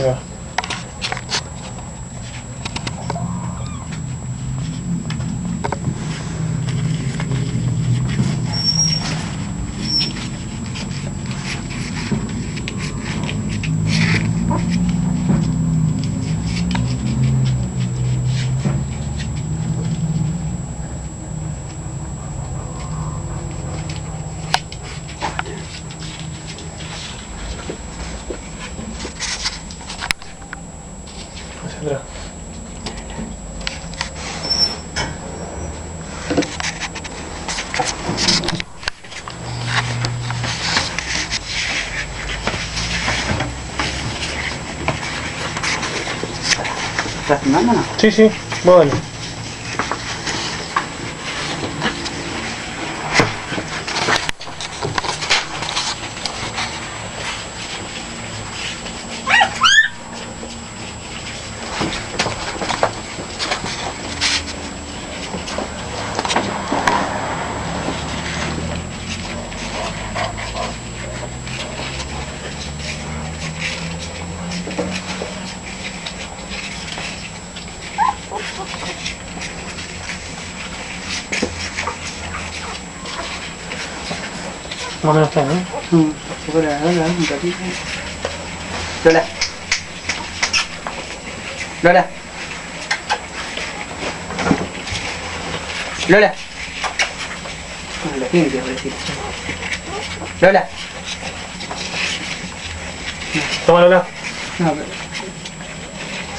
Ahí va. Hacia atrás. ¿Estás filmando o no? Sí, sí, vos dale. Más o menos está, ¿no? Se puede agarrar un ratito. Lola. Lola. Lola. Bueno, la gente, pobrecita. Lola. Tómalo, Lola. No, pero...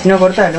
Si no, cortalo.